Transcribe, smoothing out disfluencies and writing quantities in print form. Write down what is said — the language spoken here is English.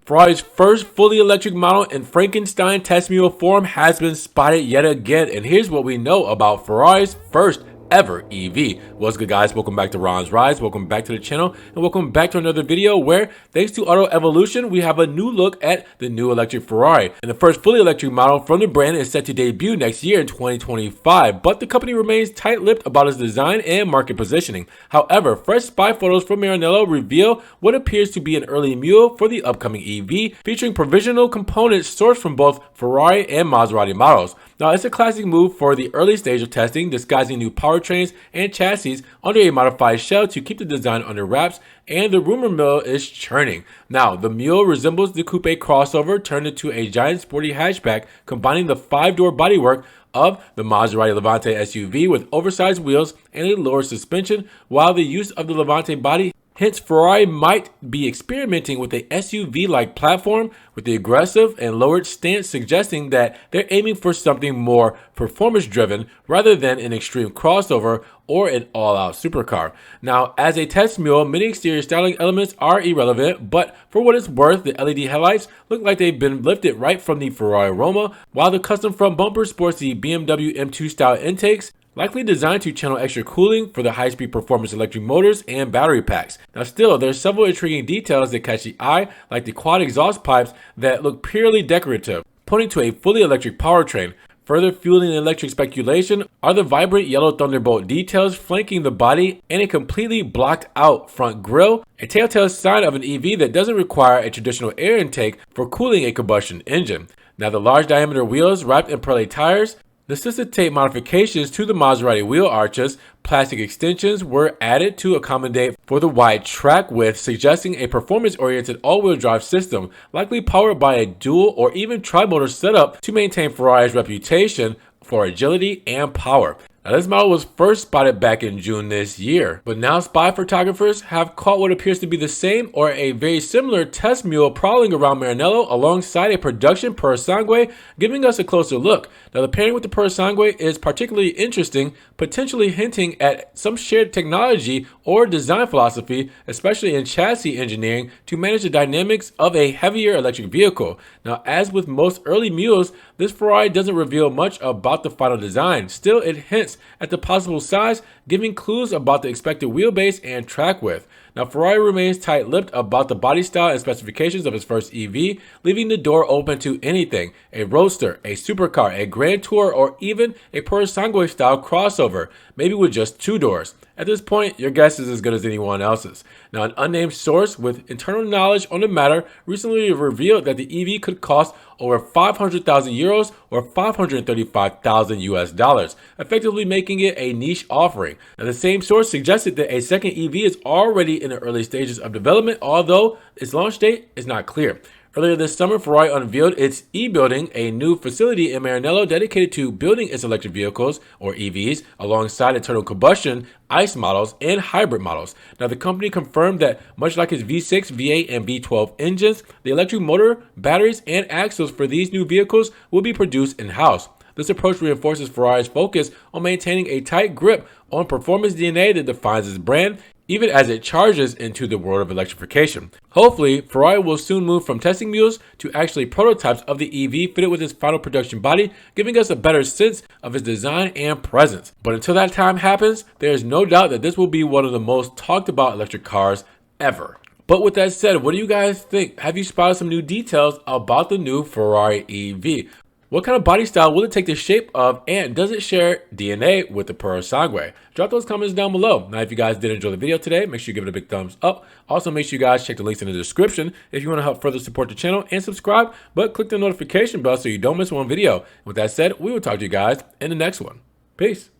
Ferrari's first fully electric model in Frankenstein test mule form has been spotted yet again, and here's what we know about Ferrari's first ever EV. What's good, guys? Welcome back to Ron's Rise. Welcome back to the channel, and welcome back to another video where, thanks to Auto Evolution, we have a new look at the new electric Ferrari. And the first fully electric model from the brand is set to debut next year in 2025, but the company remains tight-lipped about its design and market positioning. However, fresh spy photos from Maranello reveal what appears to be an early mule for the upcoming EV, featuring provisional components sourced from both Ferrari and Maserati models. Now, it's a classic move for the early stage of testing, disguising new powertrains and chassis under a modified shell to keep the design under wraps, and the rumor mill is churning. Now, the mule resembles the coupe crossover turned into a giant sporty hatchback, combining the 5-door bodywork of the Maserati Levante SUV with oversized wheels and a lower suspension, while the use of the Levante body hints Ferrari might be experimenting with a SUV-like platform with the aggressive and lowered stance, suggesting that they're aiming for something more performance-driven rather than an extreme crossover or an all-out supercar. Now, as a test mule, many exterior styling elements are irrelevant, but for what it's worth, the LED headlights look like they've been lifted right from the Ferrari Roma, while the custom front bumper sports the BMW M2 style intakes, likely designed to channel extra cooling for the high-speed performance electric motors and battery packs. Now still, there's several intriguing details that catch the eye, like the quad exhaust pipes that look purely decorative, pointing to a fully electric powertrain. Further fueling the electric speculation are the vibrant yellow Thunderbolt details flanking the body and a completely blocked out front grille, a telltale sign of an EV that doesn't require a traditional air intake for cooling a combustion engine. Now, the large diameter wheels wrapped in Pirelli tires necessitate modifications to the Maserati wheel arches. Plastic extensions were added to accommodate for the wide track width, suggesting a performance-oriented all-wheel drive system, likely powered by a dual or even tri-motor setup to maintain Ferrari's reputation for agility and power. Now, this model was first spotted back in June this year, but now spy photographers have caught what appears to be the same or a very similar test mule prowling around Maranello alongside a production Purosangue, giving us a closer look. Now, the pairing with the Purosangue is particularly interesting, potentially hinting at some shared technology or design philosophy, especially in chassis engineering, to manage the dynamics of a heavier electric vehicle. Now, as with most early mules, this Ferrari doesn't reveal much about the final design. Still, it hints at the possible size, giving clues about the expected wheelbase and track width. Now, Ferrari remains tight-lipped about the body style and specifications of its first EV, leaving the door open to anything: a roadster, a supercar, a grand tour, or even a Purosangue style crossover, maybe with just 2 doors. At this point, your guess is as good as anyone else's. Now, an unnamed source with internal knowledge on the matter recently revealed that the EV could cost over 500,000 euros or 535,000 US dollars, effectively making it a niche offering. Now, the same source suggested that a second EV is already in the early stages of development, although its launch date is not clear. Earlier this summer, Ferrari unveiled its e-building, a new facility in Maranello dedicated to building its electric vehicles, or EVs, alongside internal combustion, ICE models, and hybrid models. Now, the company confirmed that, much like its V6, V8, and V12 engines, the electric motor, batteries, and axles for these new vehicles will be produced in-house. This approach reinforces Ferrari's focus on maintaining a tight grip on performance DNA that defines its brand, even as it charges into the world of electrification. Hopefully, Ferrari will soon move from testing mules to actually prototypes of the EV fitted with its final production body, giving us a better sense of its design and presence. But until that time happens, there is no doubt that this will be one of the most talked about electric cars ever. But with that said, what do you guys think? Have you spotted some new details about the new Ferrari EV? What kind of body style will it take the shape of, and does it share DNA with the Purosangue? Drop those comments down below. Now, if you guys did enjoy the video today, make sure you give it a big thumbs up. Also, make sure you guys check the links in the description if you want to help further support the channel, and subscribe, but click the notification bell so you don't miss one video. With that said, we will talk to you guys in the next one. Peace.